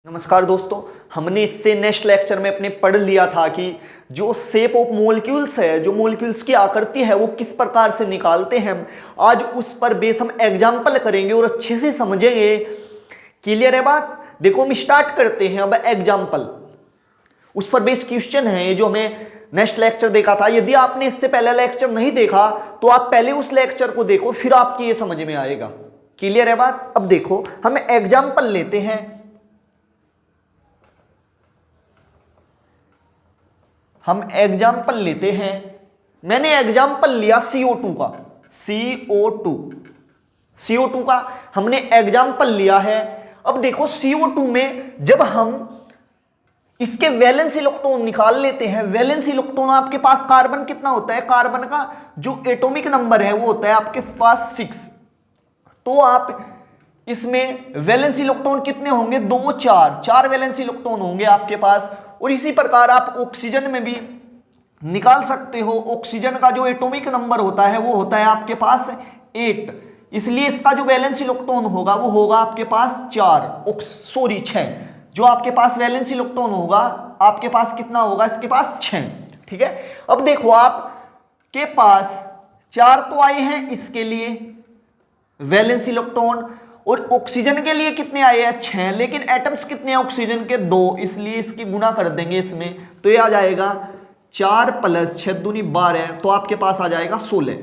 नमस्कार दोस्तों, हमने इससे नेक्स्ट लेक्चर में अपने पढ़ लिया था कि जो शेप ऑफ मॉलिक्यूल्स है, जो मॉलिक्यूल्स की आकृति है वो किस प्रकार से निकालते हैं। हम आज उस पर बेस हम एग्जाम्पल करेंगे और अच्छे से समझेंगे। क्लियर है बात? देखो हम स्टार्ट करते हैं अब एग्जाम्पल। उस पर बेस क्वेश्चन है ये जो हमें नेक्स्ट लेक्चर देखा था। यदि आपने इससे पहले लेक्चर नहीं देखा तो आप पहले उस लेक्चर को देखो, फिर आपकी ये समझ में आएगा। क्लियर है बात? अब देखो हम एग्जाम्पल लेते हैं। हम एग्जाम्पल लेते हैं। मैंने एग्जाम्पल लिया CO2 का। CO2 का हमने एग्जाम्पल लिया है। अब देखो CO2 में जब हम इसके वैलेंस इलेक्ट्रॉन निकाल लेते हैं, वैलेंस इलेक्ट्रॉन आपके पास कार्बन कितना होता है, कार्बन का जो एटॉमिक नंबर है वो होता है आपके पास 6। तो आप इसमें वैलेंस इलेक्ट्रॉन कितने होंगे, 2 4 वैलेंस इलेक्ट्रॉन होंगे आपके पास। और इसी प्रकार आप ऑक्सीजन में भी निकाल सकते हो। ऑक्सीजन का जो एटॉमिक नंबर होता है वो होता है आपके पास 8, इसलिए इसका जो वैलेंस इलेक्ट्रॉन होगा वो होगा आपके पास 6। जो आपके पास वैलेंस इलेक्ट्रॉन होगा आपके पास कितना होगा, इसके पास 6। ठीक है, अब देखो आपके पास 4 तो आए हैं इसके लिए वैलेंस इलेक्ट्रॉन, और ऑक्सीजन के लिए कितने आए हैं 6, लेकिन एटम्स कितने हैं ऑक्सीजन के 2, इसलिए इसकी गुना कर देंगे इसमें, तो ये आ जाएगा 4 + 6 दूनी 12, तो आपके पास आ जाएगा 16।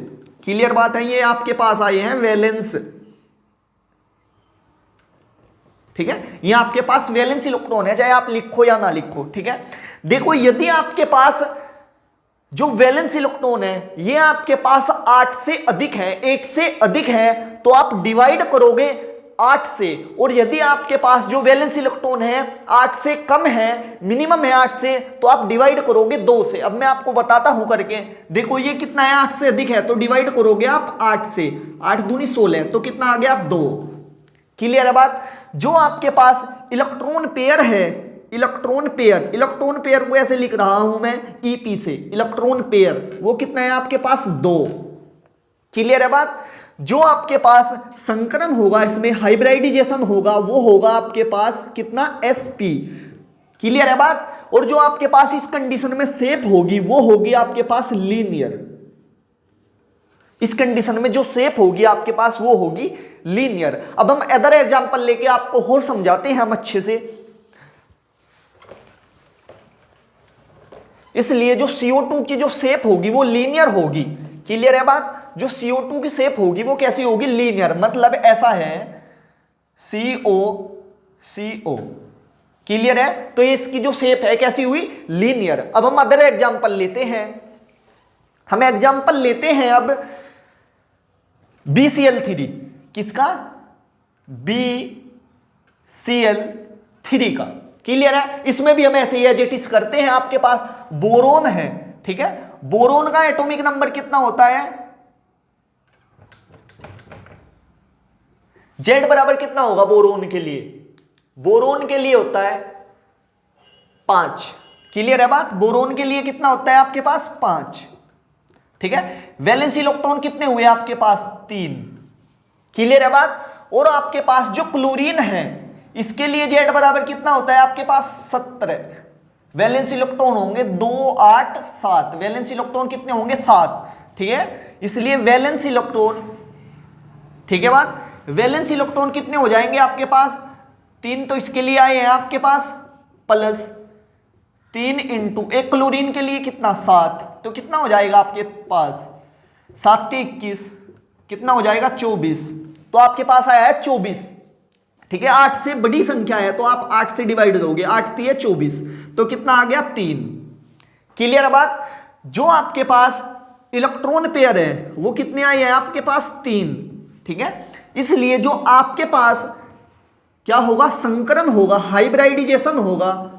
क्लियर बात है? ये आपके पास आए हैं वैलेंस। ठीक है, ये आपके पास वैलेंस इलेक्ट्रॉन है, चाहे आप लिखो या ना लिखो। ठीक है, देखो यदि आपके पास जो वैलेंस इलेक्ट्रॉन है ये आपके पास 8 से अधिक है, 8 से अधिक है, तो आप डिवाइड करोगे 8 से। और यदि आपके पास जो वैलेंस इलेक्ट्रॉन है 8 से कम है, मिनिमम है 8 से, तो आप डिवाइड करोगे 2 से। अब मैं आपको बताता हूं करके। देखो ये कितना है, 8 से अधिक है, तो डिवाइड करोगे आप 8 से, 8 दूनी 16, तो कितना आ गया 2। क्लियर है बात? जो आपके पास इलेक्ट्रॉन पेयर है, इलेक्ट्रॉन पेयर को ऐसे लिख रहा हूं मैं EP से, इलेक्ट्रॉन पेयर वो कितना है आपके पास 2। क्लियर है बात? जो आपके पास संकरण होगा, इसमें हाइब्रिडाइजेशन होगा, वो होगा आपके पास कितना, SP। क्लियर है बात? और जो आपके पास इस कंडीशन में शेप होगी वो होगी आपके पास लीनियर। इस कंडीशन में जो शेप होगी आपके पास वो होगी लीनियर। अब हम अदर एग्जांपल लेके आपको और समझाते हैं हम अच्छे से। इसलिए जो CO2 की जो शेप होगी वो लीनियर होगी। क्लियर है बात? जो CO2 की शेप होगी वो कैसी होगी, लीनियर। मतलब ऐसा है CO। क्लियर है? तो इसकी जो शेप है कैसी हुई, लीनियर। अब हम अदर एग्जांपल लेते हैं। हम एग्जांपल लेते हैं अब BCl3। किसका? BCl3 का। क्लियर है? इसमें भी हम ऐसे ही एजेटिस करते हैं। आपके पास बोरोन है, ठीक है, बोरोन का एटॉमिक नंबर कितना होता है, Z बराबर कितना होगा बोरोन के लिए, बोरोन के लिए होता है 5। क्लियर है बात? बोरोन के लिए कितना होता है आपके पास 5। ठीक है, वैलेंस इलेक्ट्रॉन कितने हुए आपके पास 3। क्लियर है बात? और आपके पास जो क्लोरीन है इसके लिए Z बराबर कितना होता है आपके पास 17। वैलेंस इलेक्ट्रॉन होंगे 2 8 7, वैलेंस इलेक्ट्रॉन कितने होंगे 7। ठीक है, इसलिए वैलेंस इलेक्ट्रॉन, ठीक है बात, वैलेंस इलेक्ट्रॉन कितने हो जाएंगे आपके पास 3, तो इसके लिए आए हैं आपके पास +3 × एक क्लोरीन के लिए कितना 7, तो कितना हो जाएगा आपके पास 7 के 21, कितना हो जाएगा 24, तो आपके पास आया है 24। ठीक है, 8 से बड़ी संख्या है तो आप 8 से डिवाइड दोगे, 8 3 24, तो कितना आ गया 3। क्लियर है बात? जो आपके पास इलेक्ट्रॉन पेयर है वो कितने आए हैं आपके पास 3। ठीक है, इसलिए जो आपके पास क्या होगा, संकरण होगा, हाइब्रिडाइजेशन होगा,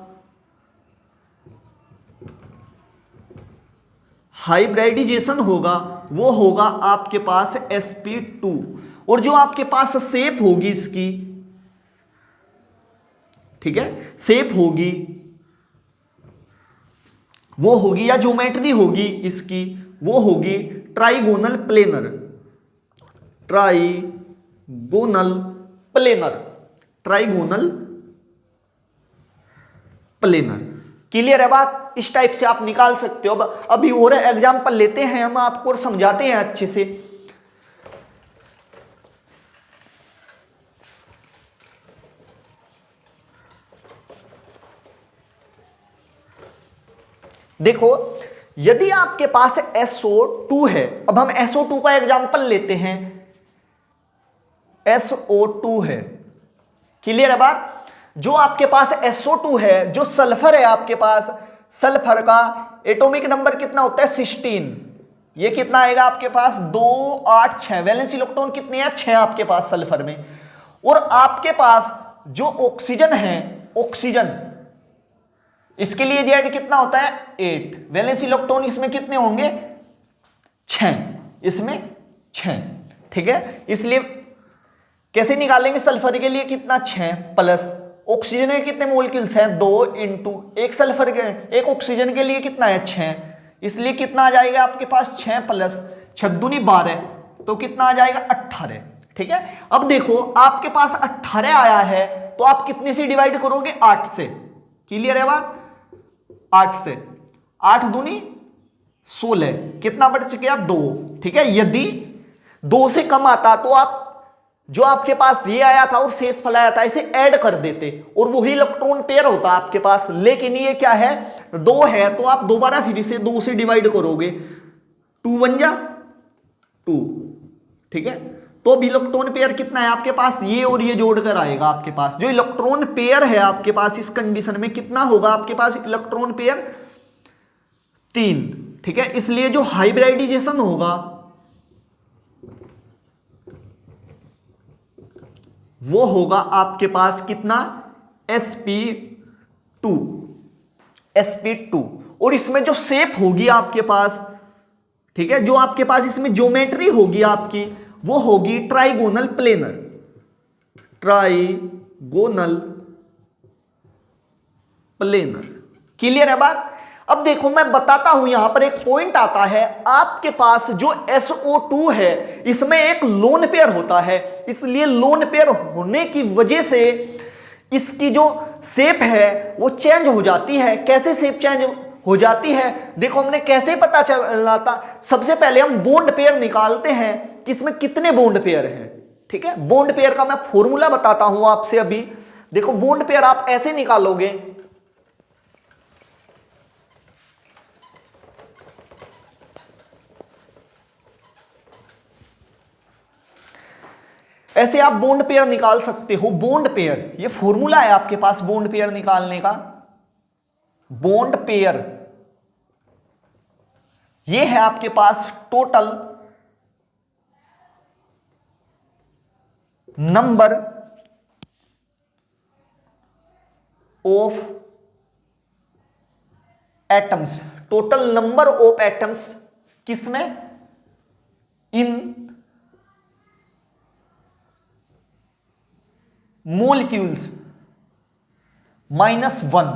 हाइब्रिडाइजेशन होगा, वो होगा आपके पास sp2। और जो आपके पास शेप होगी इसकी, ठीक है, शेप होगी वो होगी, या ज्योमेट्री होगी इसकी, वो होगी trigonal planar. Trigonal planar. Clear है बात? इस टाइप से आप निकाल सकते हो। अभी और एग्जांपल लेते हैं हम आपको और समझाते हैं अच्छे से। देखो, यदि आपके पास SO2 है, अब हम SO2 का एग्जांपल लेते हैं। SO2 है, क्लियर है बात? जो आपके पास SO2 है, जो सल्फर है आपके पास, सल्फर का एटॉमिक नंबर कितना होता है? 16। ये कितना आएगा आपके पास? 2 8 6। वैलेंस इलेक्ट्रॉन कितने हैं? 6 आपके पास सल्फर में। और आपके पास जो ऑक्सीजन है, ऑक्सीजन, इसके लिए जेड कितना होता है? 8। वैलेंस इलेक्ट्रॉन इसमें कितने होंगे? 6। इसमें 6। ठीक है, इसलिए कैसे निकालेंगे? सल्फर के लिए कितना? 6 प्लस ऑक्सीजन के कितने मोलिक्यूल्स हैं? 2 इंटू एक सल्फर के, एक ऑक्सीजन के लिए कितना है? 6। इसलिए कितना आ जाएगा आपके पास? 6 प्लस 6 दूनी 12, तो कितना आ जाएगा? 18। ठीक है, अब देखो आपके पास 18 आया है, तो आप कितने से डिवाइड करोगे? 8 से। क्लियर है बात? 8 से। 8 दूनी 16, कितना बच गया? 2। ठीक है, यदि 2 से कम आता तो आप जो आपके पास ये आया था और शेष फल आया था इसे ऐड कर देते और वही इलेक्ट्रॉन पेयर होता आपके पास। लेकिन ये क्या है? 2 है, तो आप दोबारा फिर इसे 2 से डिवाइड करोगे। 2 बन जा 2। ठीक है, तो अब इलेक्ट्रॉन पेयर कितना है आपके पास? ये और ये जोड़कर आएगा आपके पास। जो इलेक्ट्रॉन पेयर है आपके पास इस कंडीशन में कितना होगा आपके पास? Electron pair 3। ठीक है, इसलिए जो हाइब्रिडाइजेशन होगा वो होगा आपके पास कितना? sp2। sp2। और इसमें जो शेप होगी आपके पास, ठीक है, जो आपके पास इसमें ज्योमेट्री होगी आपकी, वो होगी trigonal planar. Trigonal planar. Clear है बात? अब देखो मैं बताता हूं, यहां पर एक पॉइंट आता है। आपके पास जो SO2 है इसमें एक लोन पेयर होता है, इसलिए लोन पेयर होने की वजह से इसकी जो शेप है वो चेंज हो जाती है। कैसे शेप चेंज हो जाती है? देखो हमने कैसे पता चला था? सबसे पहले हम बॉन्ड पेयर निकालते हैं कि इसमें कितने बॉन्ड पेयर हैं। ठीक है, बॉन्ड पेयर का मैं फॉर्मूला बताता हूं आपसे अभी। देखो बॉन्ड पेयर आप ऐसे निकालोगे, ऐसे आप बॉन्ड पेयर निकाल सकते हो। बॉन्ड पेयर, ये फॉर्मूला है आपके पास बॉन्ड पेयर निकालने का। बॉन्ड पेयर ये है आपके पास total number of atoms. Total number of atoms किसमें? In molecules -1।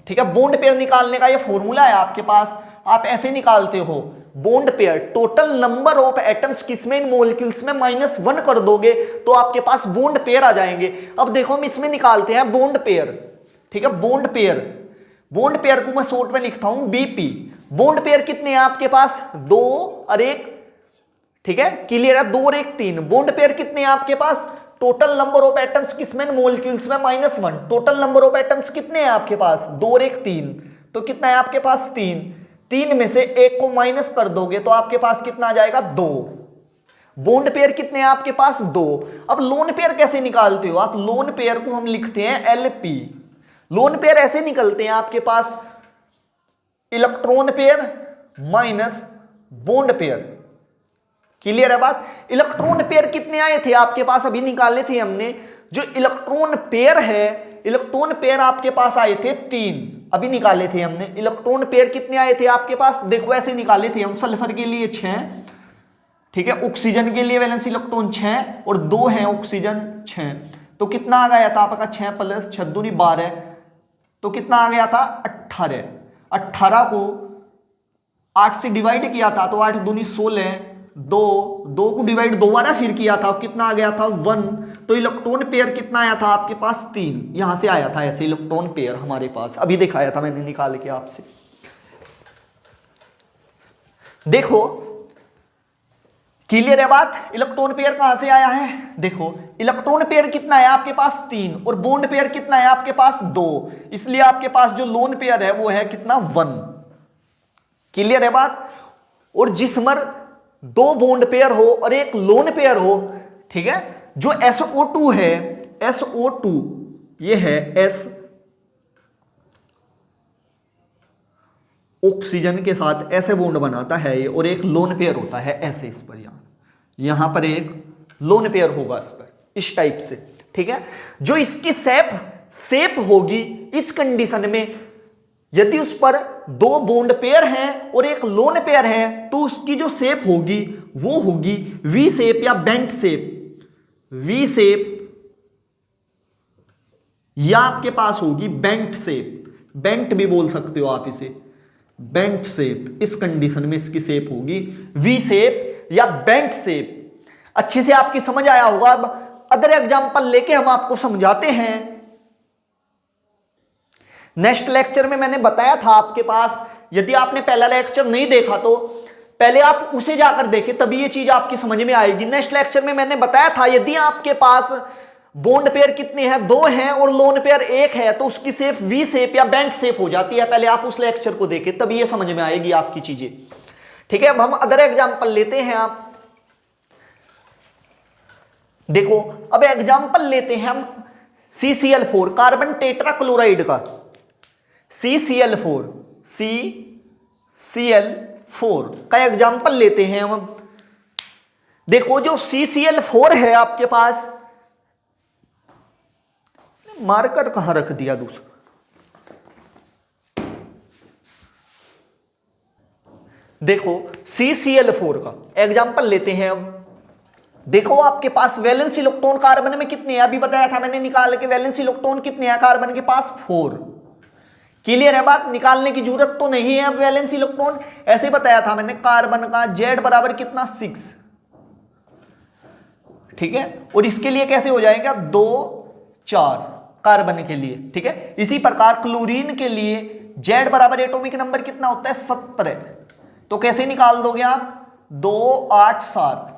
ठीक है, बॉन्ड पेयर निकालने का ये फॉर्मूला है आपके पास। आप ऐसे निकालते हो bond pair, total number of atoms किसमें? इन मोलिक्यूल्स में -1 कर दोगे तो आपके पास बॉन्ड पेयर आ जाएंगे। अब देखो हम इसमें निकालते हैं बॉन्ड पेयर। ठीक है, बॉन्ड पेयर, बॉन्ड पेयर को मैं शॉर्ट में लिखता हूं BP। बॉन्ड पेयर कितने हैं आपके पास? 2 और 1। ठीक है, क्लियर है? 2 और 1 3। बॉन्ड पेयर कितने हैं आपके पास? टोटल नंबर ऑफ एटम्स किसमें? मोलिक्यूल्स में -1। टोटल नंबर ऑफ एटम्स कितने हैं आपके पास? 2 और 1 3। तो कितना है आपके पास? 3। 3 में से 1 को माइनस कर दोगे तो आपके पास कितना आ जाएगा? 2। बॉन्ड पेयर कितने हैं आपके पास? 2। अब लोन पेयर कैसे निकालते हो आप? लोन पेयर को हम लिखते हैं LP। लोन पेयर ऐसे निकलते हैं आपके पास electron pair minus bond pair. Clear है बात? इलेक्ट्रॉन पेयर कितने आए थे आपके पास? अभी निकाले थे हमने। जो इलेक्ट्रॉन पेयर है, इलेक्ट्रॉन पेयर आपके पास आए थे 3, अभी निकाले थे हमने। इलेक्ट्रॉन पेयर कितने आए थे आपके पास? देखो ऐसे निकाले थे हम। सल्फर के लिए 6, ठीक है, ऑक्सीजन के लिए वैलेंस इलेक्ट्रॉन 6 और 2 है ऑक्सीजन 6। तो कितना आ गया था आपका? 6 प्लस 6 दूनी 12, तो कितना आ गया था? 18। 18 को 8 से डिवाइड किया था तो 8 दूनी 16, 2 को डिवाइड दोबारा फिर किया था, कितना आ गया था? 1। तो इलेक्ट्रॉन पेयर कितना आया था आपके पास 3, यहां से आया था ऐसे इलेक्ट्रॉन पेयर हमारे पास, अभी दिखाया था मैंने निकाल के आपसे। देखो क्लियर है बात, इलेक्ट्रॉन पेयर कहां से आया है, देखो इलेक्ट्रॉन पेयर कितना है आपके पास 3 और बॉन्ड पेयर कितना है आपके पास 2, इसलिए आपके पास जो लोन पेयर है वो है कितना 1। क्लियर है बात। और जिसमें 2 बॉन्ड पेयर हो और एक लोन पेयर हो, ठीक है, जो SO2 है, SO2 ये है S ऑक्सीजन के साथ ऐसे बॉन्ड बनाता है ये, और एक लोन पेयर होता है ऐसे, इस पर यहां पर एक लोन पेयर होगा इस पर, इस टाइप से, ठीक है। जो इसकी शेप होगी इस कंडीशन में, यदि उस पर 2 बॉन्ड पेयर हैं और एक लोन पेयर है, तो उसकी जो शेप होगी वो होगी वी शेप या बेंट शेप, वी शेप या आपके पास होगी बेंट शेप, बेंट भी बोल सकते हो आप इसे, बेंट शेप। इस कंडीशन में इसकी शेप होगी वी शेप या बेंट शेप। अच्छे से आपकी समझ आया होगा। अब अदर एग्जांपल लेके हम आपको समझाते हैं। नेक्स्ट लेक्चर में मैंने बताया था आपके पास, यदि आपने पहला लेक्चर नहीं देखा तो पहले आप उसे जाकर देखें, तभी ये चीज आपकी समझ में आएगी। नेक्स्ट लेक्चर में मैंने बताया था यदि आपके पास बॉन्ड पेयर कितने हैं 2 हैं और लोन पेयर 1 है, तो उसकी शेप वी शेप या बेंट शेप हो जाती है। पहले आप उस लेक्चर को देखें, तभी ये समझ में आएगी आपकी चीजें, ठीक है। अब हम अदर एग्जांपल लेते हैं। आप देखो, अब एग्जांपल लेते हैं हम CCl4 कार्बन टेट्रा क्लोराइड का, CCl4 का एग्जांपल लेते हैं हम। देखो जो CCl4 है आपके पास, मार्कर कहां रख दिया दूसरा, देखो CCl4 का एग्जांपल लेते हैं हम। देखो आपके पास वैलेंस इलेक्ट्रॉन कार्बन में कितने हैं, अभी बताया था मैंने निकाल के, वैलेंस इलेक्ट्रॉन कितने हैं कार्बन के पास 4। क्लियर है बात, निकालने की जरूरत तो नहीं है। अब वैलेंस इलेक्ट्रॉन ऐसे बताया था मैंने, कार्बन का Z बराबर कितना 6, ठीक है। और इसके लिए कैसे हो जाएगा 2 4 कार्बन के लिए, ठीक है। इसी प्रकार क्लोरीन के लिए Z बराबर एटॉमिक नंबर कितना होता है 17, तो कैसे निकाल दोगे आप 2 8 7।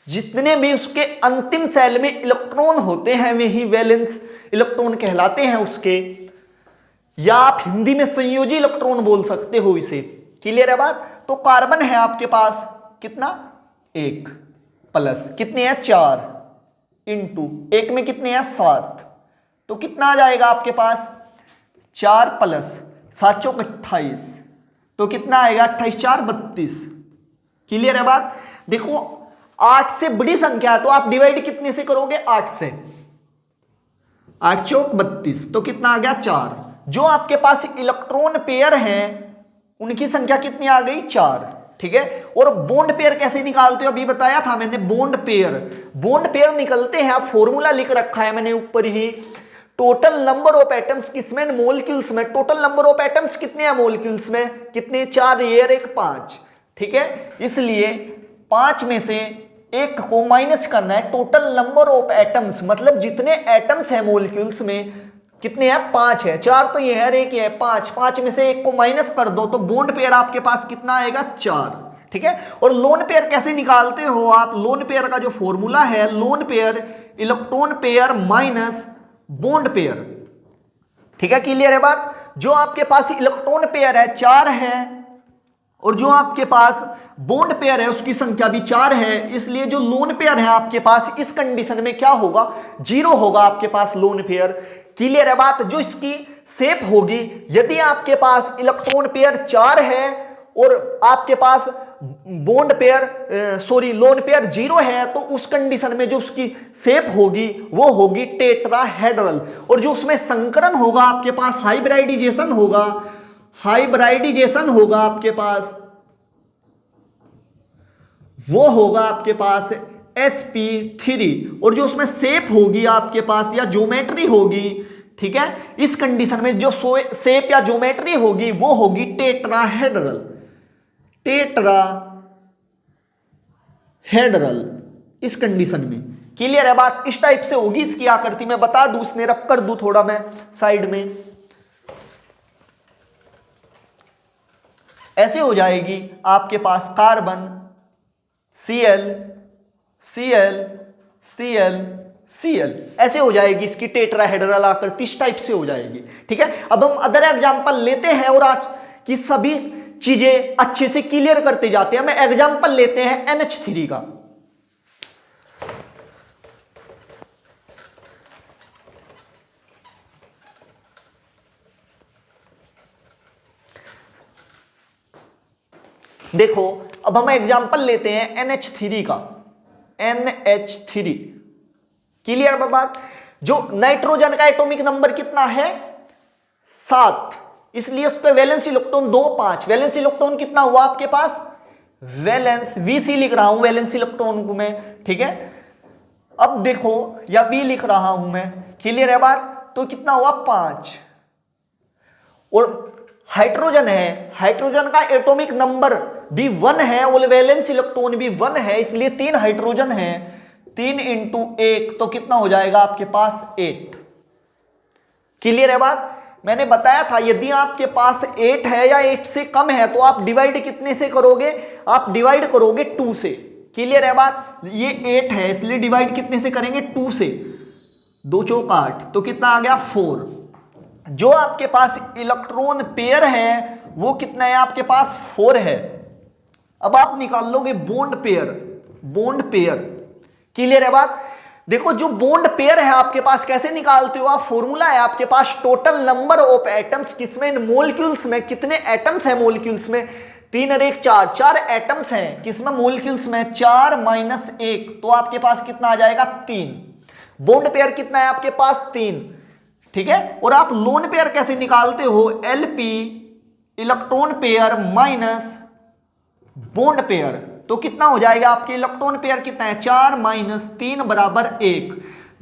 जितने भी उसके अंतिम सेल में इलेक्ट्रॉन होते हैं वही वैलेंस इलेक्ट्रॉन कहलाते हैं उसके, या आप हिंदी में संयोजी इलेक्ट्रॉन बोल सकते हो इसे। क्लियर है बात। तो कार्बन है आपके पास कितना 1 प्लस कितने हैं 4 इंटू 1 में कितने हैं 7, तो कितना आ जाएगा आपके पास 4 प्लस 7 चौक 28, तो कितना आएगा 28 4 32। क्लियर है बात। देखो 8 से बड़ी संख्या है तो आप डिवाइड कितने से करोगे 8 से, 8 चौक 32, तो कितना आ गया 4। जो आपके पास इलेक्ट्रॉन पेयर हैं उनकी संख्या कितनी आ गई 4, ठीक है। और बॉन्ड पेयर कैसे निकालते हो अभी बताया था मैंने। बॉन्ड पेयर निकलते हैं, आप फॉर्मूला लिख रखा है मैंने ऊपर ही। टोटल नंबर ऑफ एटम्स किसमें, मॉलिक्यूल्स में। टोटल नंबर ऑफ एटम्स कितने हैं मॉलिक्यूल्स में, कितने 4 रेयर 1 5, ठीक है। इसलिए 5 में से 1 को माइनस करना है। टोटल नंबर ऑफ एटम्स मतलब जितने एटम्स हैं मॉलिक्यूल्स में कितने हैं 5 है, 4 तो ये है 1 है 5, 5 में से 1 को माइनस कर दो तो बॉन्ड पेयर आपके पास कितना आएगा 4, ठीक है। और लोन पेयर कैसे निकालते हो आप, लोन पेयर का जो फॉर्मूला है, lone pair electron pair minus bond pair, ठीक है। क्लियर है बात। जो आपके पास इलेक्ट्रॉन पेयर है 4 है और जो आपके पास बॉन्ड पेयर है उसकी संख्या भी 4 है, इसलिए जो लोन पेयर है आपके पास इस कंडीशन में क्या होगा 0 होगा आपके पास लोन पेयर। क्लियर है बात। जो इसकी शेप होगी, यदि आपके पास इलेक्ट्रॉन पेयर 4 है और आपके पास बॉन्ड पेयर लोन पेयर 0 है, तो उस कंडीशन में जो उसकी शेप होगी वो होगी टेट्राहेड्रल। और जो उसमें संकरण होगा आपके पास, हाइब्रिडाइजेशन होगा आपके पास, वो होगा आपके पास sp3। और जो उसमें शेप होगी आपके पास या ज्योमेट्री होगी, ठीक है, इस कंडीशन में जो शेप या ज्योमेट्री होगी वो होगी टेट्राहेड्रल। इस कंडीशन में क्लियर है बात? इस टाइप से होगी इसकी आकृति। मैं बता दूं, इसने रब कर दूं थोड़ा मैं साइड में, ऐसे हो जाएगी आपके पास carbon Cl Cl Cl Cl, ऐसे हो जाएगी इसकी टेट्राहेड्रल आकृति, इस टाइप से हो जाएगी। ठीक है, अब हम अदर एग्जांपल लेते हैं और आज की सभी चीजें अच्छे से क्लियर करते जाते हैं। हमें एग्जांपल लेते हैं NH3 का। देखो अब हम एग्जांपल लेते हैं NH3 का। NH3 क्लियर बात? जो नाइट्रोजन का एटॉमिक नंबर कितना है 7, इसलिए उस पर वैलेंस इलेक्ट्रॉन 2 5। वैलेंस इलेक्ट्रॉन कितना हुआ आपके पास? वैलेंस Vc लिख रहा हूं वैलेंस इलेक्ट्रॉन को मैं। ठीक है, अब देखो या V लिख रहा हूं मैं, क्लियर है बात? तो कितना हुआ 5। और हाइड्रोजन है, हाइड्रोजन का एटॉमिक नंबर भी 1 है और वैलेंस इलेक्ट्रॉन भी 1 है, इसलिए 3 हाइड्रोजन है। 3 × 1 तो कितना हो जाएगा आपके पास 8। क्लियर है बात? मैंने बताया था यदि आपके पास 8 है या 8 से कम है तो आप डिवाइड कितने से करोगे? आप डिवाइड करोगे 2 से। क्लियर है बात? ये 8 है इसलिए डिवाइड कितने से करेंगे? 2 से। 2 चौक 8 तो कितना आ गया 4। जो आपके पास इलेक्ट्रॉन पेयर है वो कितना है आपके पास? 4 है। अब आप निकाल लोगे bond pair. Bond pair clear है बात? देखो जो बॉन्ड पेयर है आपके पास कैसे निकालते हो आप? फॉर्मूला है आपके पास टोटल नंबर ऑफ एटम्स, किसमें? मॉलिक्यूल्स में। कितने एटम्स हैं मॉलिक्यूल्स में? 3 और 1 4, 4 एटम्स हैं किसमें? मॉलिक्यूल्स में। 4 - 1 तो आपके पास कितना आ जाएगा? 3। बॉन्ड पेयर कितना है आपके पास? 3। ठीक है, और आप लोन पेयर कैसे निकालते हो? Lp electron pair minus bond pair, तो कितना हो जाएगा आपके? इलेक्ट्रॉन पेयर कितना है? 4 - 3 = 1।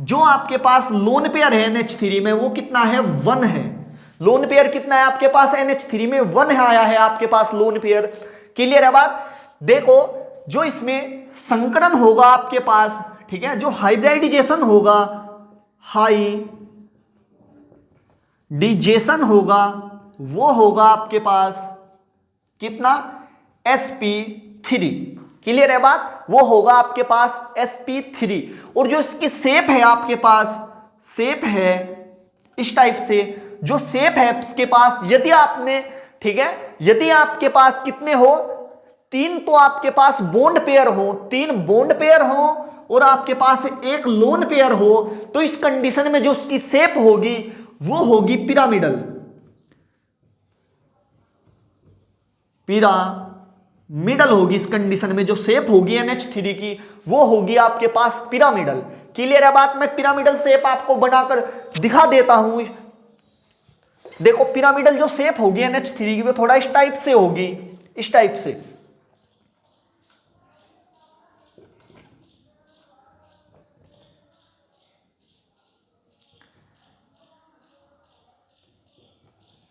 जो आपके पास लोन पेयर है NH3 में वो कितना है? 1 है। लोन पेयर कितना है आपके पास? NH3 में 1 है, आया है आपके पास लोन पेयर। क्लियर है बात? देखो जो इसमें संकरण होगा आपके पास, ठीक है, जो हाइब्रिडाइजेशन होगा, हाइब्रिडाइजेशन होगा वो होगा आपके पास कितना? sp3। क्लियर है बात? वो होगा आपके पास sp3। और जो इसकी शेप है आपके पास, शेप है इस टाइप से, जो शेप है इसके पास, यदि आपने, ठीक है, यदि आपके पास कितने हो? 3 तो आपके पास बॉन्ड पेयर हो, 3 बॉन्ड पेयर हो और आपके पास 1 लोन पेयर हो, तो इस कंडीशन में जो उसकी शेप होगी वो होगी पिरामिडल। पिरामिडल होगी इस कंडीशन में, जो शेप होगी NH3 की वो होगी आपके पास पिरामिडल। क्लियर है बात? मैं पिरामिडल शेप आपको बनाकर दिखा देता हूं। देखो पिरामिडल जो शेप होगी NH3 की वो थोड़ा इस टाइप से होगी, इस टाइप से।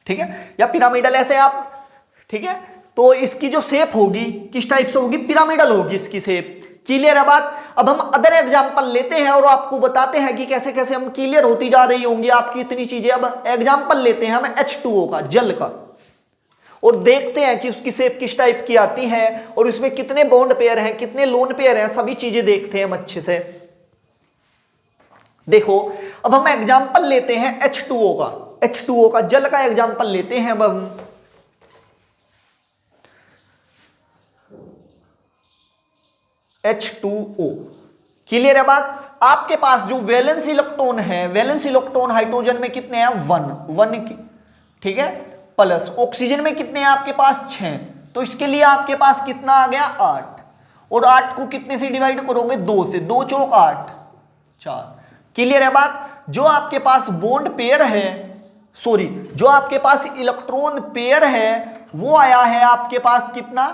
ठीक है, या पिरामिडल ऐसे आप, ठीक है, तो इसकी जो शेप होगी किस टाइप से होगी? पिरामिडल होगी इसकी शेप। क्लियर है बात? अब हम अदर एग्जांपल लेते हैं और आपको बताते हैं कि कैसे कैसे हम क्लियर होती जा रही होंगी आपकी इतनी चीजें। अब एग्जांपल लेते हैं हम H2O का, जल का, और देखते हैं कि उसकी शेप किस टाइप की आती है और उसमें कितने बॉन्ड पेयर हैं, कितने लोन पेयर हैं, सभी चीजें देखते हैं हम अच्छे से। देखो अब हम एग्जांपल लेते हैं H2O का, H2O का जल का एग्जांपल लेते हैं। अब हम H2O। क्लियर है बात? आपके पास जो वैलेंस इलेक्ट्रॉन है, वैलेंस इलेक्ट्रॉन हाइड्रोजन में कितने हैं? 1 की, ठीक है, प्लस ऑक्सीजन में कितने हैं आपके पास? 6। तो इसके लिए आपके पास कितना आ गया? 8। और 8 को कितने से डिवाइड करोगे? 2 से। 2 चौक 8, 4। क्लियर है बात? जो आपके पास बॉन्ड पेयर है, सॉरी, जो आपके पास इलेक्ट्रॉन पेयर है वो आया है आपके पास कितना?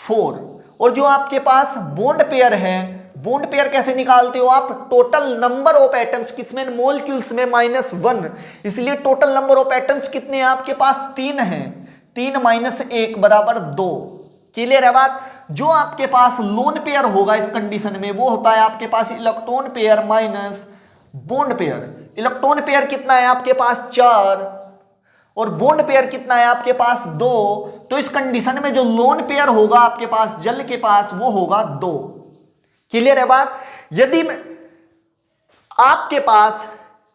4। और जो आपके पास बॉन्ड पेयर है, बॉन्ड पेयर कैसे निकालते हो आप? टोटल नंबर ऑफ एटम्स, किसमें? मॉलिक्यूल्स में, -1। इसलिए टोटल नंबर ऑफ एटम्स कितने हैं आपके पास? 3 हैं। 3 - 1 = 2। क्लियर है बात? जो आपके पास लोन पेयर होगा इस कंडीशन में वो होता है आपके पास electron pair minus bond pair. Electron pair कितना है आपके पास 4 और बॉन्ड पेयर कितना है आपके पास 2। तो इस कंडीशन में जो लोन पेयर होगा आपके पास जल के पास वो होगा 2। क्लियर है बात। यदि आपके पास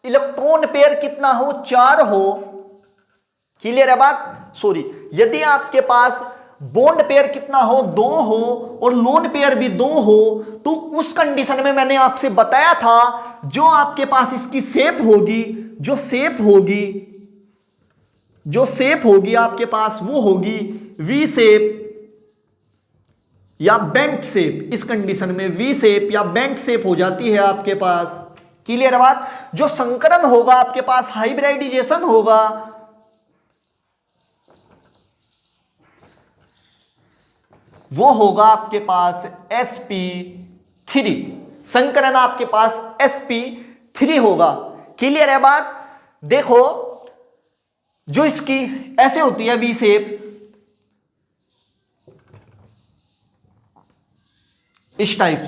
इलेक्ट्रॉन पेयर कितना हो 4 हो, क्लियर है बात, सॉरी, यदि आपके पास बॉन्ड पेयर कितना हो 2 हो और लोन पेयर भी 2 हो, तो उस कंडीशन में मैंने आपसे बताया था जो आपके पास इसकी शेप होगी, जो शेप होगी आपके पास वो होगी वी शेप या बेंट शेप। इस कंडीशन में वी शेप या बेंट शेप हो जाती है आपके पास। क्लियर है बात। जो संकरण होगा आपके पास, हाइब्रिडाइजेशन होगा, वो होगा आपके पास sp3। संकरण आपके पास sp3 होगा। क्लियर है बात। देखो जो इसकी ऐसे होती है वी शेप, इस टाइप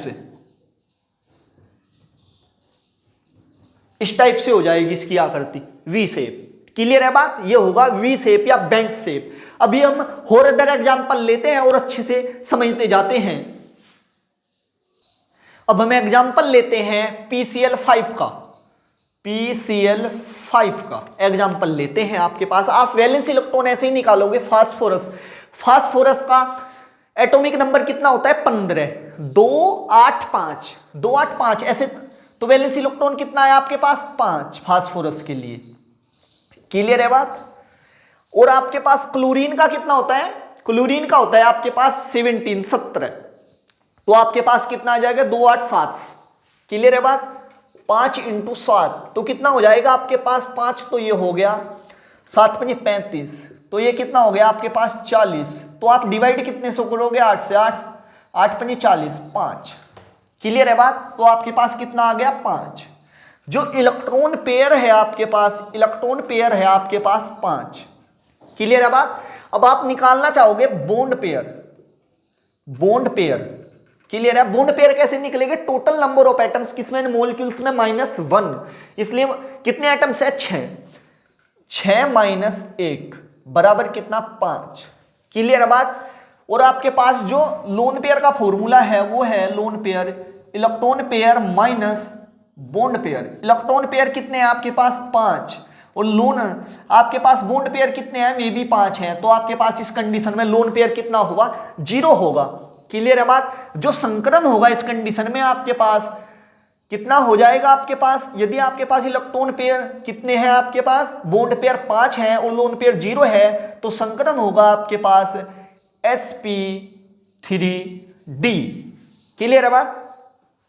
से हो जाएगी इसकी आकृति वी शेप। क्लियर है बात। ये होगा वी शेप या बेंट शेप। अभी हम और अदर एग्जांपल लेते हैं और अच्छे से समझते जाते हैं। अब हम एग्जांपल लेते हैं PCl5 का एग्जांपल लेते हैं आपके पास। आप वैलेंस इलेक्ट्रॉन ऐसे ही निकालोगे। फास्फोरस का एटॉमिक नंबर कितना होता है 15, 285 ऐसे। तो वैलेंस इलेक्ट्रॉन कितना है आपके पास 5 फास्फोरस के लिए। क्लियर है बात। और आपके पास क्लोरीन का कितना होता है, क्लोरीन का होता है आपके पास 17। तो आपके पास कितना आ जाएगा 287। क्लियर है बात। 5 × 7 तो कितना हो जाएगा आपके पास 5, तो ये हो गया 7 × 5 = 35, तो ये कितना हो गया आपके पास 40। तो आप डिवाइड कितने से करोगे 8 से, 8 × 5 = 40, 5। क्लियर है बात। तो आपके पास कितना आ गया 5। जो इलेक्ट्रॉन पेयर है आपके पास, 5। क्लियर है बात। अब आप निकालना चाहोगे बॉन्ड पेयर। क्लियर है। बॉन्ड पेयर कैसे निकलेंगे, टोटल नंबर ऑफ एटम्स किसमें, मॉलिक्यूल्स में -1, इसलिए कितने एटम्स है 6 - 1 बराबर कितना 5। क्लियर है बात। और आपके पास जो लोन पेयर का फॉर्मूला है वो है lone pair, electron pair minus bond pair. Electron pair कितने हैं आपके पास 5 और लोन आपके पास बॉन्ड पेयर कितने हैं, वे भी 5 हैं। तो आपके पास इस कंडीशन में लोन पेयर कितना होगा 0 होगा। क्लियर है बात। जो संकरण होगा इस कंडीशन में आपके पास कितना हो जाएगा आपके पास, यदि आपके पास इलेक्ट्रॉन पेयर कितने हैं आपके पास, बॉन्ड पेयर 5 है और लोन पेयर 0 है, तो संकरण होगा आपके पास sp3d। क्लियर है बात।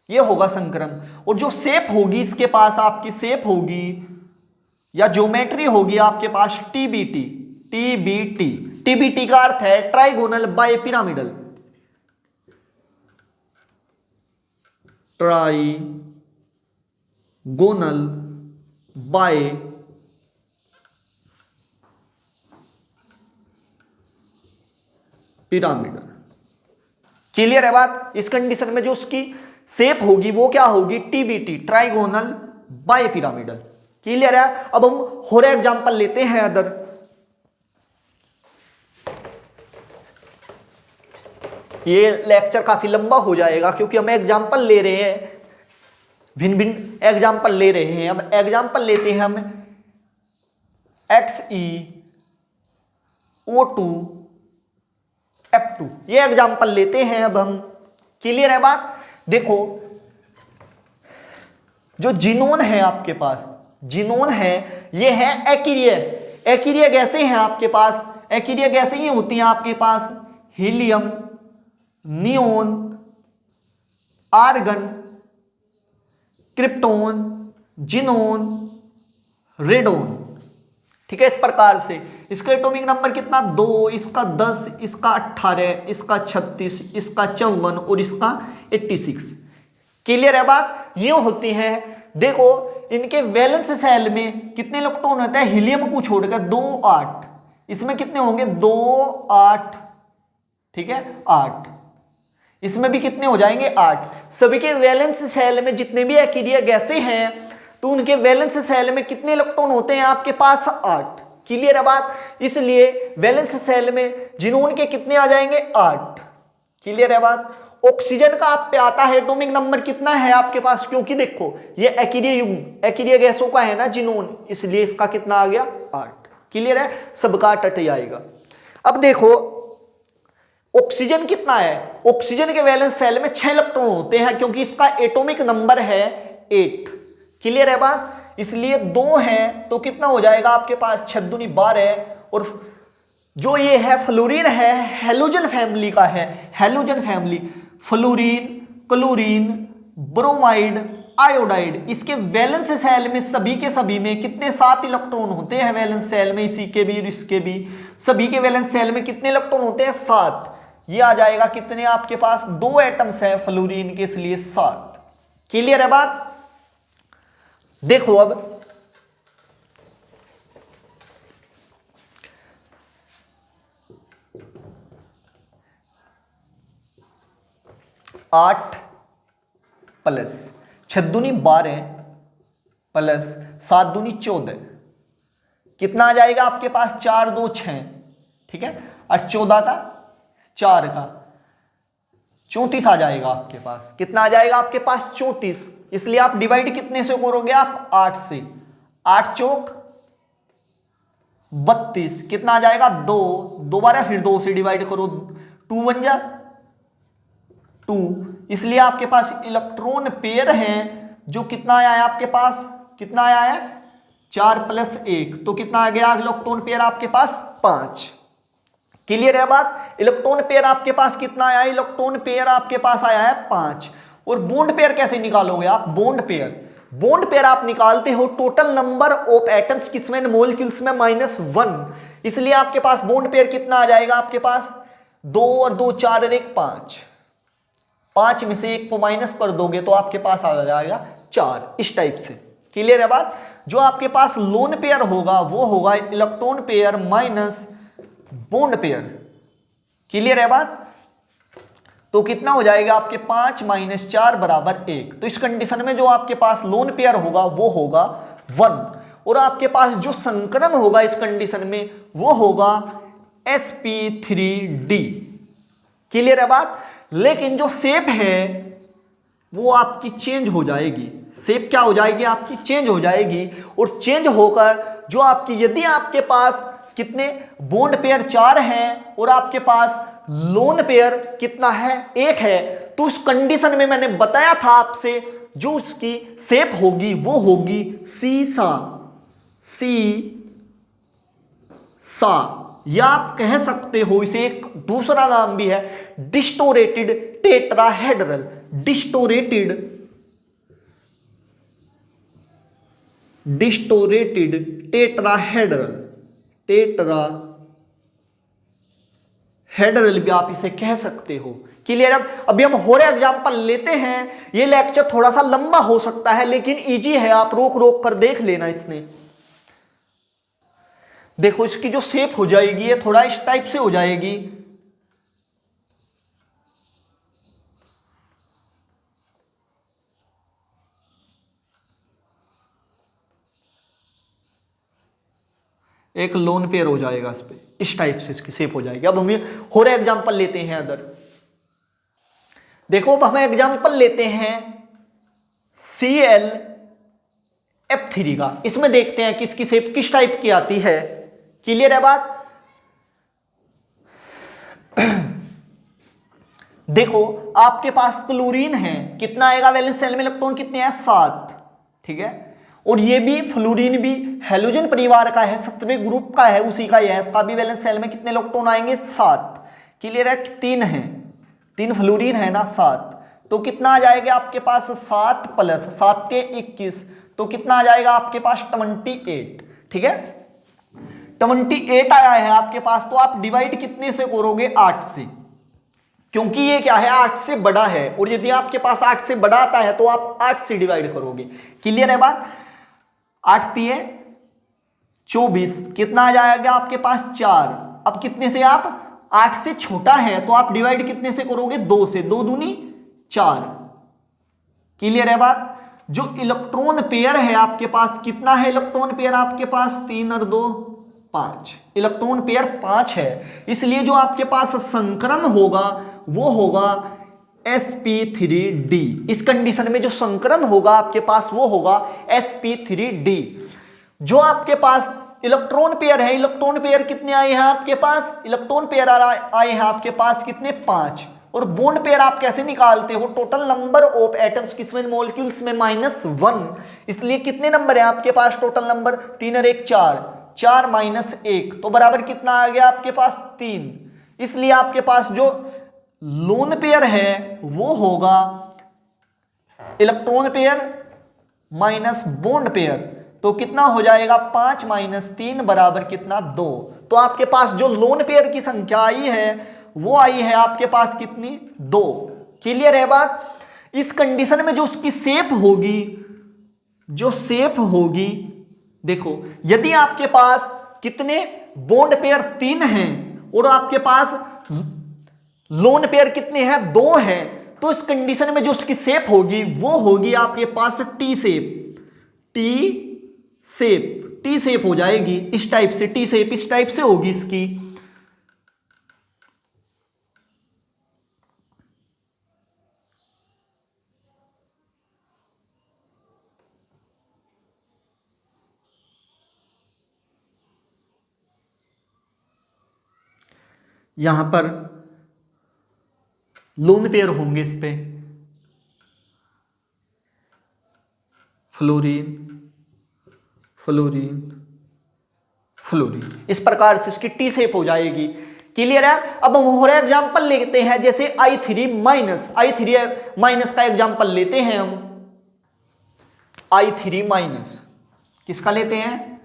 ये होगा संकरण। और जो शेप होगी इसके पास, आपकी शेप होगी या ज्योमेट्री होगी आपके पास TBT का अर्थ है trigonal bipyramidal. Trigonal bipyramidal. Clear है बात। इस कंडीशन में जो उसकी शेप होगी वो क्या होगी TBT, trigonal bipyramidal. Clear है। अब हम और एग्जांपल लेते हैं अदर। ये लेक्चर काफी लंबा हो जाएगा क्योंकि हम एग्जांपल ले रहे हैं, भिन्न भिन्न एग्जांपल ले रहे हैं। अब एग्जांपल लेते हैं हम XeO2F2, ये एग्जांपल लेते हैं अब हम। क्लियर है बात। देखो जो जीनोन है आपके पास, जीनोन है ये है एक्रिय गैसें हैं आपके पास। एक्रिय गैसें ये होती हैं आपके पास helium, neon, argon, krypton, xenon, radon. ठीक है। इस प्रकार से इसका एटॉमिक नंबर कितना 2, इसका 10, इसका 18, इसका 36, इसका 54 और इसका 86। क्लियर है बात। ये होती है। देखो इनके वैलेंस सेल में कितने इलेक्ट्रॉन होते हैं, हीलियम को छोड़कर 2, 8, इसमें कितने होंगे 2, 8, ठीक है 8। इसमें भी कितने हो जाएंगे 8। सभी के वैलेंस सेल में जितने भी एक्टिनिया गैसें हैं तो उनके वैलेंस सेल में कितने इलेक्ट्रॉन होते हैं आपके पास 8। क्लियर है बात। इसलिए वैलेंस सेल में जिनोन के कितने आ जाएंगे 8। क्लियर है बात। ऑक्सीजन का आप पे आता है एटॉमिक नंबर कितना है आपके पास, क्योंकि देखो ये एक्टिनिया युग्म एक्टिनिया गैसों का है ना जिनोन, इसलिए इसका कितना आ गया 8। क्लियर है, सबका 8 आएगा। अब देखो ऑक्सीजन कितना है, ऑक्सीजन के वैलेंस सेल में 6 इलेक्ट्रॉन होते हैं क्योंकि इसका एटॉमिक नंबर है 8। क्लियर है बात। इसलिए 2 है तो कितना हो जाएगा आपके पास 6 दूनी 12। और जो ये है फ्लोरीन है हेलोजन फैमिली का है, halogen family fluorine, chlorine, bromide, iodide, इसके वैलेंस सेल में सभी के सभी में कितने 7 इलेक्ट्रॉन होते हैं वैलेंस सेल में, इसी के भी इसके भी सभी के वैलेंस सेल में कितने इलेक्ट्रॉन होते हैं 7। ये आ जाएगा कितने आपके पास 2 एटम्स है फ्लोरीन के, इसलिए 7। क्लियर है बात। देखो अब आठ प्लस 6 दूनी 12 प्लस 7 दूनी 14 कितना आ जाएगा आपके पास 4 2 6। ठीक है, और 14 का 4 का 34 आ जाएगा आपके पास। कितना आ जाएगा आपके पास 34। इसलिए आप डिवाइड कितने से करोगे आप 8 से, 8 चौक 32, कितना आ जाएगा 2, दोबारा फिर 2 से डिवाइड करो, 2 बन जा 2। इसलिए आपके पास इलेक्ट्रॉन पेयर हैं जो कितना आया है आपके पास, कितना आया है 4 प्लस 1, तो कितना आ गया इलेक्ट्रॉन पेयर आपके पास 5। क्लियर है बात। इलेक्ट्रॉन पेयर आपके पास कितना आया है, इलेक्ट्रॉन पेयर आपके पास आया है 5। और बॉन्ड पेयर कैसे निकालोगे आप, बॉन्ड पेयर आप निकालते हो टोटल नंबर ऑफ एटम्स किसमें, मॉलिक्यूल्स में -1। इसलिए आपके पास बॉन्ड पेयर कितना आ जाएगा आपके पास 2 और 2 4 और 1 5। 5 में से 1 को माइनस कर दोगे तो आपके पास आ जाएगा 4, इस टाइप से। क्लियर है बात। जो आपके पास लोन पेयर होगा वो होगा electron pair minus bond pair. Clear है बात। तो कितना हो जाएगा आपके 5 - 4 = 1। तो इस कंडीशन में जो आपके पास लोन पेयर होगा वो होगा 1, और आपके पास जो संकरण होगा इस कंडीशन में वो होगा sp3d। क्लियर है बात। लेकिन जो शेप है वो आपकी चेंज हो जाएगी, शेप क्या हो जाएगी आपकी चेंज हो जाएगी। और चेंज होकर जो आपकी, यदि आपके पास कितने बॉन्ड पेयर 4 हैं और आपके पास लोन पेयर कितना है 1 है, तो उस कंडीशन में मैंने बताया था आपसे जो उसकी शेप होगी वो होगी सीसा, या आप कह सकते हो इसे एक दूसरा नाम भी है डिस्टोरेटेड टेट्राहेड्रल, डिस्टोरेटेड टेट्राहेड्रल भी आप इसे कह सकते हो। क्लियर। अभी हम और एग्जांपल लेते हैं। ये लेक्चर थोड़ा सा लंबा हो सकता है लेकिन इजी है, आप रोक रोक कर देख लेना। इसमें देखो इसकी जो शेप हो जाएगी ये थोड़ा इस टाइप से हो जाएगी। एक लोन पेयर हो जाएगा इस पे, इस टाइप से इसकी शेप हो जाएगी। अब हम और एग्जांपल लेते हैं अदर। देखो अब हम एग्जांपल लेते हैं ClF3 का। इसमें देखते हैं कि इसकी शेप किस टाइप की आती है। क्लियर है बात। देखो आपके पास क्लोरीन है, कितना आएगा वैलेंस शेल में इलेक्ट्रॉन कितने हैं 7। ठीक है। और ये भी फ्लोरीन भी हेलोजन परिवार का है, 7वें ग्रुप का है, उसी का है। इसका भी वैलेंस शेल में कितने इलेक्ट्रॉन आएंगे 7। क्लियर है। 3 है, 3 फ्लोरीन है ना 7, तो कितना आ जाएगा आपके पास 7 प्लस 7 के 21, तो कितना आ जाएगा आपके पास 28। ठीक है। 28 आया है आपके पास, तो आप डिवाइड कितने से करोगे 8 से, क्योंकि ये क्या है 8 से बड़ा है। और यदि आपके पास 8 से बड़ा आता है तो आप 8 से डिवाइड करोगे। क्लियर है बात। 8 3 24, कितना आ जाएगा आपके पास 4। अब कितने से आप 8 से छोटा है तो आप डिवाइड कितने से करोगे? 2 से। 2 दूनी 4। क्लियर है बात? जो इलेक्ट्रॉन पेयर है आपके पास, कितना है इलेक्ट्रॉन पेयर आपके पास? 3 और 2 5। इलेक्ट्रॉन पेयर 5 है, इसलिए जो आपके पास संकरण होगा वो होगा sp3d। इस कंडीशन में जो संकरण होगा आपके पास वो होगा sp3d। जो आपके पास इलेक्ट्रॉन पेयर है, इलेक्ट्रॉन पेयर कितने आए हैं आपके पास? इलेक्ट्रॉन पेयर आए हैं आपके पास कितने? 5। और बॉन्ड पेयर आप कैसे निकालते हो? टोटल नंबर ऑफ एटम्स किसमें? मॉलिक्यूल्स में -1। इसलिए कितने नंबर है आपके पास टोटल नंबर? 3 और 1 4। 4 - 1 तो बराबर कितना आ गया आपके पास? 3। इसलिए आपके पास जो लोन पेयर है वो होगा electron pair minus bond pair. तो कितना हो जाएगा? 5 - 3 बराबर कितना? 2। तो आपके पास जो लोन पेयर की संख्या आई है वो आई है आपके पास कितनी? 2। क्लियर है बात? इस कंडीशन में जो उसकी शेप होगी, जो शेप होगी, देखो यदि आपके पास कितने बॉन्ड पेयर 3 हैं और आपके पास लोन पेयर कितने हैं? 2 हैं, तो इस कंडीशन में जो उसकी शेप होगी वो होगी आपके पास टी शेप। टी शेप हो जाएगी इस टाइप से। टी शेप इस टाइप से होगी इसकी। यहां पर लोन पेयर होंगे इस पे, फ्लोरीन फ्लोरीन फ्लोरीन, इस प्रकार से इसकी टी शेप हो जाएगी। क्लियर है? अब हम और एग्जांपल लेते हैं, जैसे I3- का एग्जांपल लेते हैं हम। I3- किसका लेते हैं?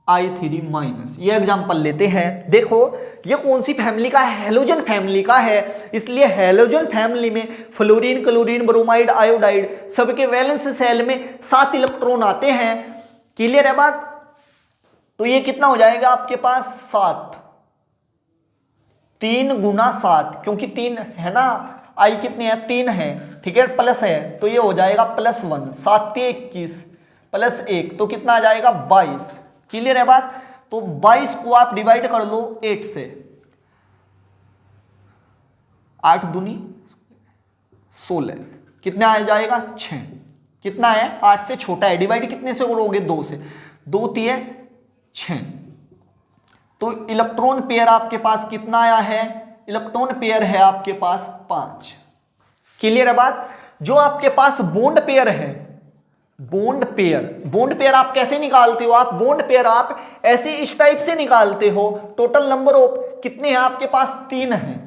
I3-, ये एग्जांपल लेते हैं। देखो ये कौन सी फैमिली का है? हेलोजन फैमिली का है, इसलिए हेलोजन फैमिली में फ्लोरीन, क्लोरीन, ब्रोमाइड, आयोडाइड सबके वैलेंस सेल में 7 इलेक्ट्रॉन आते हैं। क्लियर है बात? तो ये कितना हो जाएगा आपके पास? 7। 3 × 7, क्योंकि 3 है ना, आई कितने हैं? 3 है, ठीक है, प्लस है तो ये हो जाएगा +1। 7 × 21 +1 तो कितना आ जाएगा? 22। क्लियर है बात? तो 22 को आप डिवाइड कर लो 8 से। 8 दूनी 16, कितना आ जाएगा? 6। कितना है? 8 से छोटा है, डिवाइड कितने से करोगे? 2 से। 2 × 3 = 6। तो इलेक्ट्रॉन पेयर आपके पास कितना आया है? इलेक्ट्रॉन पेयर है आपके पास 5। क्लियर है बात? जो आपके पास बॉन्ड पेयर है, बॉन्ड पेयर आप कैसे निकालते हो? आप बॉन्ड पेयर आप ऐसे इस टाइप से निकालते हो। टोटल नंबर ऑफ कितने हैं आपके पास? 3 हैं।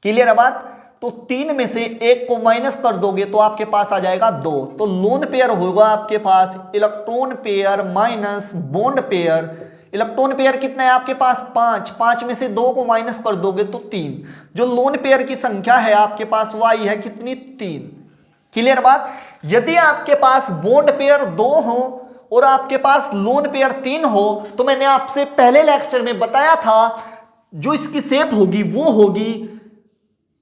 क्लियर है बात? तो 3 में से 1 को माइनस कर दोगे तो आपके पास आ जाएगा 2। तो लोन पेयर होगा आपके पास electron pair minus bond pair. Electron pair कितना है आपके पास? 5। 5 में से 2 को माइनस कर दोगे तो 3। जो लोन पेयर की संख्या है आपके पास वो आई है कितनी? 3। क्लियर बात? यदि आपके पास बॉन्ड पेयर 2 हो और आपके पास लोन पेयर 3 हो, तो मैंने आपसे पहले लेक्चर में बताया था जो इसकी शेप होगी वो होगी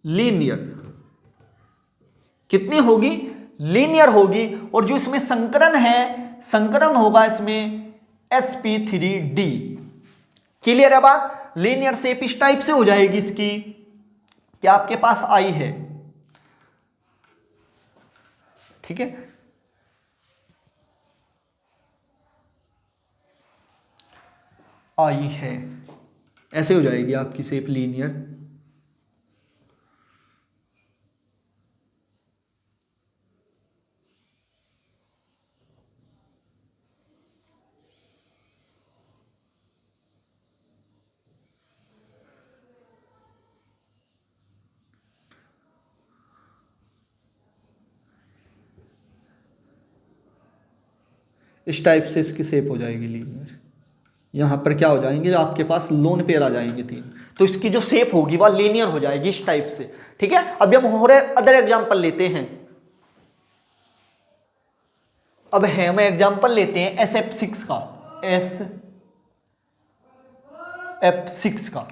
लीनियर। कितनी होगी? लीनियर होगी। और जो इसमें संकरण है, संकरण होगा इसमें sp3d। क्लियर है बात? लीनियर शेप इस टाइप से हो जाएगी इसकी, क्या आपके पास आई है, ठीक है, आई है, ऐसे हो जाएगी आपकी शेप लीनियर। इस टाइप से इसकी शेप हो जाएगी लीनियर। यहाँ पर क्या हो जाएंगे? आपके पास लोन पेयर आ जाएंगे 3, तो इसकी जो शेप होगी वह लीनियर हो जाएगी इस टाइप से। ठीक है, अभी हम और अदर एग्जांपल लेते हैं। अब हम एग्जांपल लेते हैं SF6 का, SF6 का।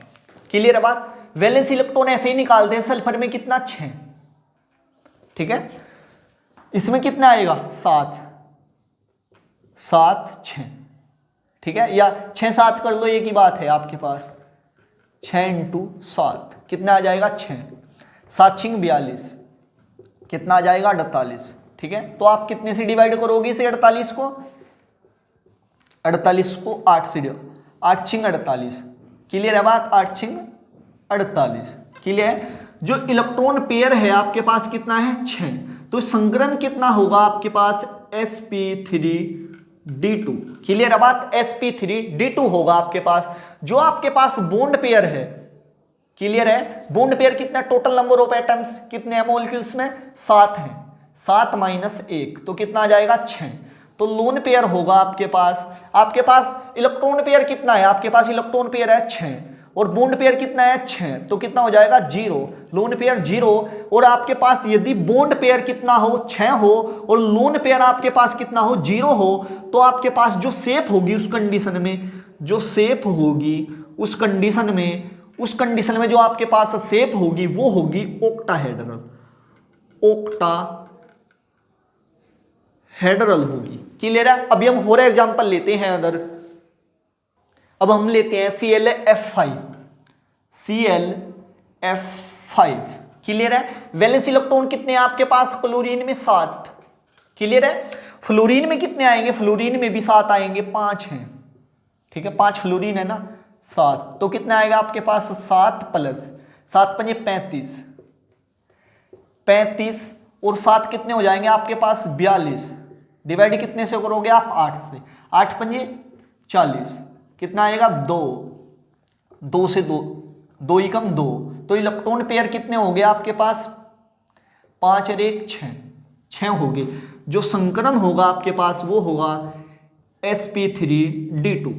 क्लियर है बात। वैलेंस इलेक्ट्रॉन ऐसे ही निकालते हैं, सल्फर में कितना 6, ठीक है, इसमें कितना आएगा 7, 7 6, ठीक है, या 6 7 कर लो, एक ही बात है आपके पास, 6 × 7 कितना आ जाएगा 6, 7 × 42 कितना आ जाएगा 48, ठीक है। तो आप कितने से डिवाइड करोगे इसे 48 को 8 से 8 × 48, क्लियर है बात, 8 × 48, क्लियर है। जो इलेक्ट्रॉन पेयर है आपके पास कितना है 6, तो संकरण कितना होगा आपके पास sp3d2, क्लियर है बात, sp3d2 होगा आपके पास। जो आपके पास बॉन्ड पेयर है, क्लियर है, बॉन्ड पेयर कितना, टोटल नंबर ऑफ एटम्स कितने हैं मॉलिक्यूल्स में 7 हैं, 7 - 1 तो कितना आ जाएगा 6। तो लोन पेयर होगा आपके पास इलेक्ट्रॉन पेयर कितना है, आपके पास इलेक्ट्रॉन पेयर है 6 और बॉन्ड पेयर कितना है 6, तो कितना हो जाएगा 0, लोन पेयर 0। और आपके पास यदि बॉन्ड पेयर कितना हो 6 हो और लोन पेयर आपके पास कितना हो 0 हो, तो आपके पास जो शेप होगी उस कंडीशन में, जो शेप होगी उस कंडीशन में जो आपके पास शेप होगी वो होगी ओक्टाहेड्रल, ओक्टाहेड्रल होगी, क्लियर है। अभी हम और एग्जांपल लेते हैं अदर, अब हम लेते हैं ClF5, क्लियर है। वैलेंस इलेक्ट्रॉन कितने हैं आपके पास क्लोरीन में 7, क्लियर है। फ्लोरीन में कितने आएंगे, फ्लोरीन में भी 7 आएंगे, 5 हैं, ठीक है, 5 फ्लोरीन है ना, 7, तो कितना आएगा आपके पास 7 + 7 × 5 = 35 और 7 कितने हो जाएंगे आपके पास 42, डिवाइड कितने से करोगे आप 8 से, 8 × 5 = 40, कितना आएगा 2, 2 से 2, 2 × 2, तो इलेक्ट्रॉन पेयर कितने हो गए आपके पास 5 और 1 6 हो गए। जो संकरण होगा आपके पास वो होगा sp3d2,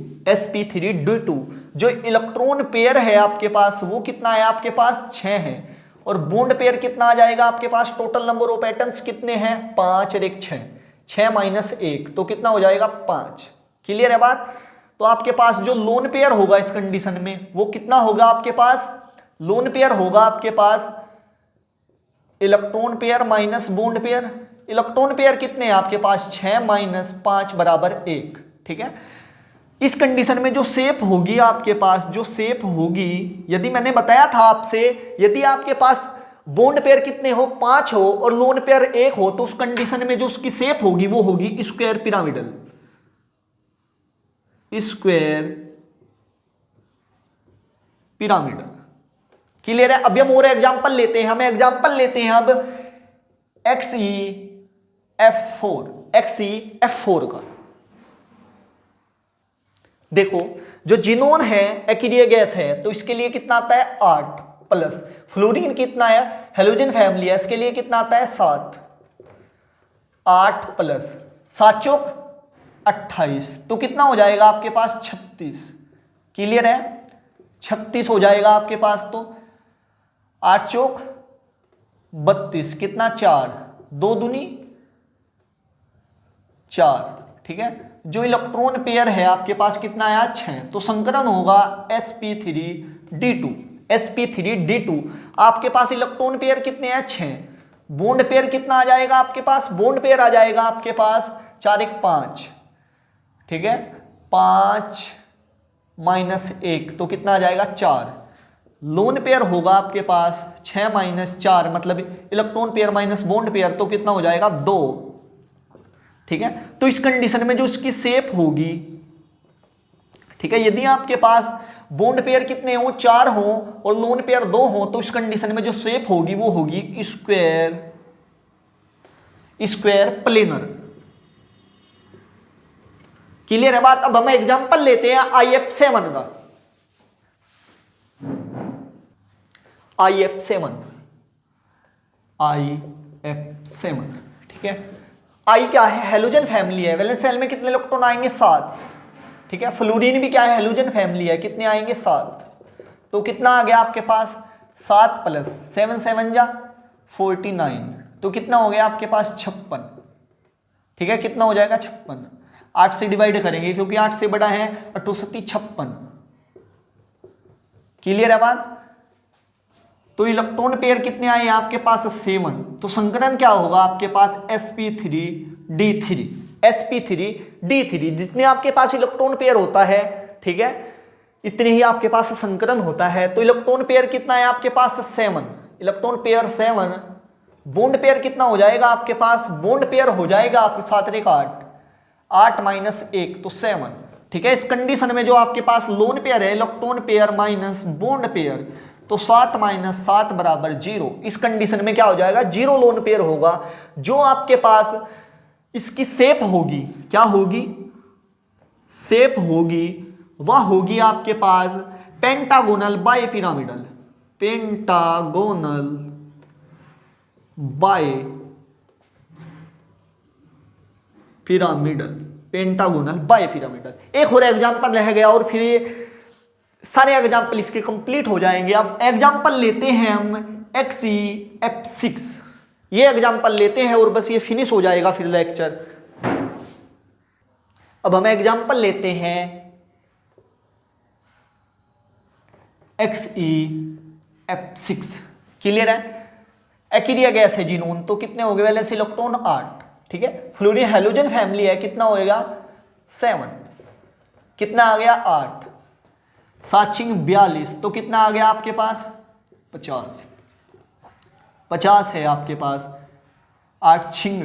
जो इलेक्ट्रॉन पेयर है आपके पास वो कितना है आपके पास 6 है और बॉन्ड पेयर कितना आ जाएगा आपके पास, टोटल नंबर ऑफ एटम्स कितने हैं 5 और 1 6, 6 - 1 तो कितना हो जाएगा 5, क्लियर है बात। तो आपके पास जो लोन पेयर होगा इस कंडीशन में वो कितना होगा आपके पास, लोन पेयर होगा आपके पास electron pair minus bond pair. Electron pair कितने हैं आपके पास 6 - 5 = 1, ठीक है। इस कंडीशन में जो शेप होगी आपके पास, जो शेप होगी, यदि मैंने बताया था आपसे, यदि आपके पास बॉन्ड पेयर कितने हो 5 हो और लोन पेयर 1 हो, तो उस कंडीशन में जो उसकी शेप होगी वो होगी square pyramidal, square pyramidal, clear है। अभी हम और एग्जांपल लेते हैं, हमें एग्जांपल लेते हैं अब XeF4 का। देखो जो जिनोन है एक्रिया गैस है तो इसके लिए कितना आता है 8 प्लस, फ्लोरीन कितना है हेलोजन फैमिली है, इसके लिए कितना आता है 7, 8 प्लस 7 चौक 28, तो कितना हो जाएगा आपके पास 36, क्लियर है, 36 हो जाएगा आपके पास। तो 8 चौक 32, कितना 4, 2 दूनी 4, ठीक है। जो इलेक्ट्रॉन पेयर है आपके पास कितना आया 6, तो संकरण होगा sp3d2। आपके पास इलेक्ट्रॉन पेयर कितने हैं 6, बॉन्ड पेयर कितना आ जाएगा आपके पास, बॉन्ड पेयर आ जाएगा आपके पास 4 1 5, ठीक है, 5 - 1 तो कितना आ जाएगा 4। लोन पेयर होगा आपके पास 6 - 4 मतलब electron pair minus bond pair, तो कितना हो जाएगा 2, ठीक है। तो इस कंडीशन में जो इसकी शेप होगी, ठीक है, यदि आपके पास बॉन्ड पेयर कितने हो 4 हो और लोन पेयर 2 हो, तो इस कंडीशन में जो शेप होगी वो होगी स्क्वायर प्लेनर, क्लियर है बात। अब हम एग्जांपल लेते हैं IF7 का। IF7, ठीक है। आई क्या है, हेलोजन फैमिली है, वैलेंस शेल में कितने इलेक्ट्रॉन आएंगे 7, ठीक है। फ्लोरीन भी क्या है, हेलोजन फैमिली है, कितने आएंगे 7, तो कितना आ गया आपके पास 7 प्लस 7 7 जा 49, तो कितना हो गया आपके पास 56, ठीक है, कितना हो जाएगा 56। 8 से डिवाइड करेंगे क्योंकि 8 से बड़ा है 8 × 7 = 56, क्लियर है बात। तो इलेक्ट्रॉन पेयर कितने आए आपके पास 7, तो संकरण क्या होगा आपके पास sp3d3, sp3d3 जितने आपके पास इलेक्ट्रॉन पेयर होता है, ठीक है, इतने ही आपके पास संकरण होता है। तो इलेक्ट्रॉन पेयर कितना है आपके पास 7, इलेक्ट्रॉन पेयर 7, बॉन्ड पेयर कितना हो जाएगा आपके पास, बॉन्ड पेयर हो जाएगा आपके 7 रेखा 8 माइनस 1 तो 7, ठीक है। इस कंडीशन में जो आपके पास लोन पेयर है electron pair minus bond pair, तो 7 माइनस 7 बराबर 0। इस कंडीशन में क्या हो जाएगा, 0 लोन पेयर होगा। जो आपके पास इसकी शेप होगी, क्या होगी, शेप होगी, वह होगी आपके पास pentagonal bipyramidal, pentagonal bipyramidal, pentagonal bipyramidal. एक और एग्जांपल रह गया और फिर ये सारे एग्जाम्पल इसके कंप्लीट हो जाएंगे। अब एग्जाम्पल लेते हैं हम XeF6, ये एग्जाम्पल लेते हैं और बस ये फिनिश हो जाएगा फिर लेक्चर। अब हम एग्जाम्पल लेते हैं XeF6, क्लियर है। एक्रिया गैस है जीनोन, तो कितने हो गए वैलेंस इलेक्ट्रॉन 8, ठीक है। फ्लोरीन हेलोजन फैमिली है, कितना होएगा 7, कितना आ गया 8, 7 छिंग 42, तो कितना आ गया आपके पास 50 है आपके पास, 8 छिंग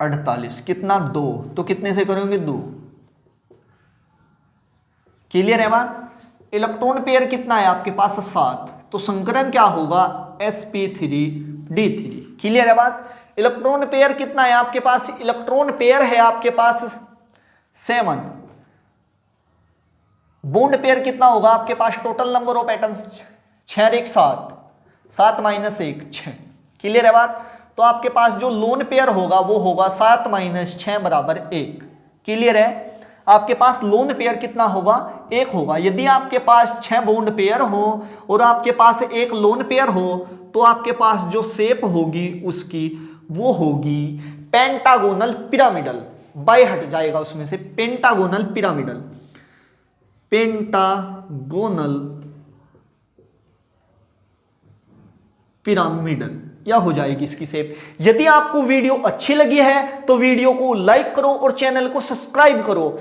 48, कितना 2, तो कितने से करोगे 2, क्लियर है बात। इलेक्ट्रॉन पेयर कितना है आपके पास 7, तो संकरण क्या होगा sp3d3, क्लियर है बात। इलेक्ट्रॉन पेयर कितना है आपके पास, इलेक्ट्रॉन पेयर है आपके पास 7, बॉन्ड पेयर कितना होगा आपके पास, टोटल नंबर ऑफ एटम्स 6 रेख 7, 7 माइनस 1 6, क्लियर है बात। तो आपके पास जो लोन पेयर होगा वो होगा 7 माइनस 6 बराबर 1, क्लियर है। आपके पास लोन पेयर कितना होगा 1 होगा। यदि आपके पास 6 बॉन्ड पेयर हो और आपके पास 1 लोन पेयर हो, तो आपके पास जो शेप होगी उसकी वो होगी पेंटागोनल पिरामिडल, बाय हट जाएगा उसमें से, पेंटागोनल पिरामिडल, पेंटागोनल पिरामिडल, या हो जाएगी इसकी शेप। यदि आपको वीडियो अच्छी लगी है तो वीडियो को लाइक करो और चैनल को सब्सक्राइब करो।